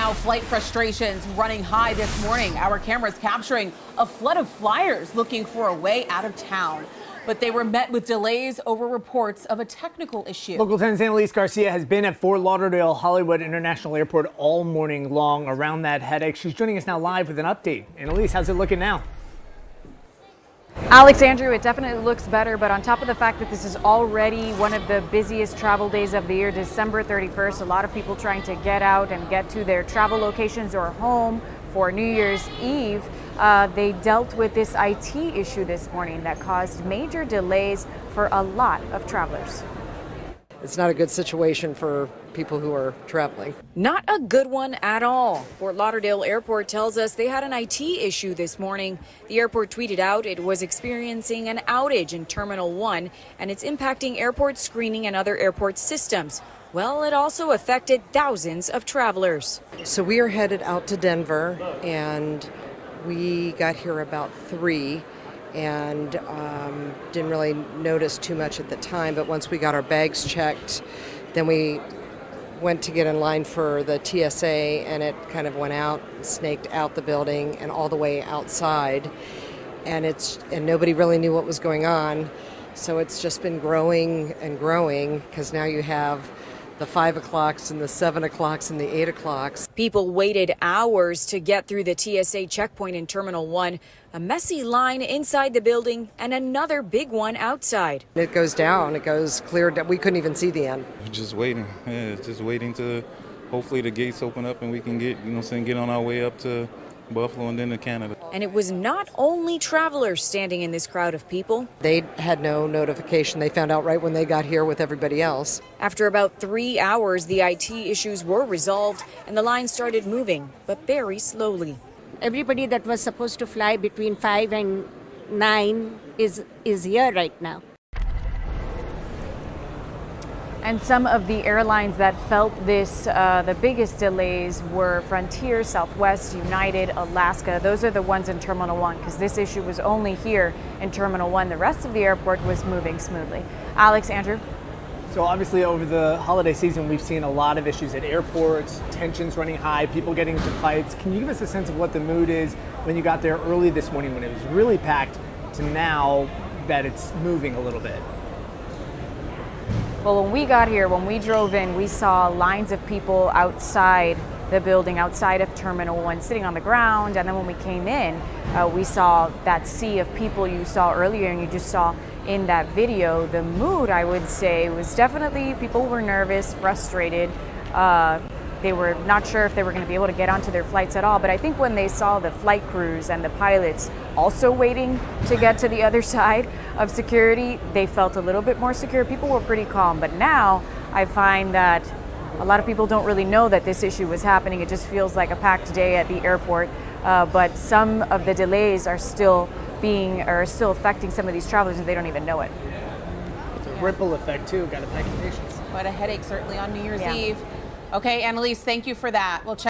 Now, flight frustrations running high this morning. Our cameras capturing a flood of flyers looking for a way out of town. But they were met with delays over reports of a technical issue. Local 10's Annalise Garcia has been at Fort Lauderdale Hollywood International Airport all morning long around that headache. She's joining us now live with an update. Annalise, how's it looking now? Alex, Andrew, it definitely looks better, but on top of the fact that this is already one of the busiest travel days of the year, December 31st, a lot of people trying to get out and get to their travel locations or home for New Year's Eve. They dealt with this IT issue this morning that caused major delays for a lot of travelers. It's not a good situation for people who are traveling. Not a good one at all. Fort Lauderdale Airport tells us they had an IT issue this morning. The airport tweeted out it was experiencing an outage in Terminal 1 and it's impacting airport screening and other airport systems. Well, it also affected thousands of travelers. So we are headed out to Denver and we got here about 3 and didn't really notice too much at the time, but once we got our bags checked, then we went to get in line for the TSA and it kind of went out, snaked out the building and all the way outside, and nobody really knew what was going on. So it's just been growing and growing because now you have the 5 o'clocks and the 7 o'clocks and the 8 o'clocks. People waited hours to get through the TSA checkpoint in Terminal 1, a messy line inside the building and another big one outside. It goes down, it goes clear, we couldn't even see the end. Just waiting, just waiting to hopefully the gates open up and we can get on our way up to Buffalo and then to Canada. And it was not only travelers standing in this crowd of people. They had no notification. They found out right when they got here with everybody else. After about 3 hours, the IT issues were resolved and the line started moving, but very slowly. Everybody that was supposed to fly between 5 and 9 is here right now. And some of the airlines that felt this, the biggest delays were Frontier, Southwest, United, Alaska. Those are the ones in Terminal 1 because this issue was only here in Terminal 1. The rest of the airport was moving smoothly. Alex, Andrew? So obviously over the holiday season, we've seen a lot of issues at airports, tensions running high, people getting into fights. Can you give us a sense of what the mood is when you got there early this morning when it was really packed to now that it's moving a little bit? Well, when we got here, when we drove in, we saw lines of people outside the building, outside of Terminal 1, sitting on the ground. And then when we came in, we saw that sea of people you saw earlier and you just saw in that video. The mood, I would say, was definitely people were nervous, frustrated. They were not sure if they were going to be able to get onto their flights at all. But I think when they saw the flight crews and the pilots also waiting to get to the other side of security, they felt a little bit more secure. People were pretty calm. But now I find that a lot of people don't really know that this issue was happening. It just feels like a packed day at the airport. But some of the delays are still affecting some of these travelers and they don't even know it. It's a ripple effect too. Got to pack your patience. Quite a headache certainly on New Year's Eve. Okay, Annalise, thank you for that. We'll check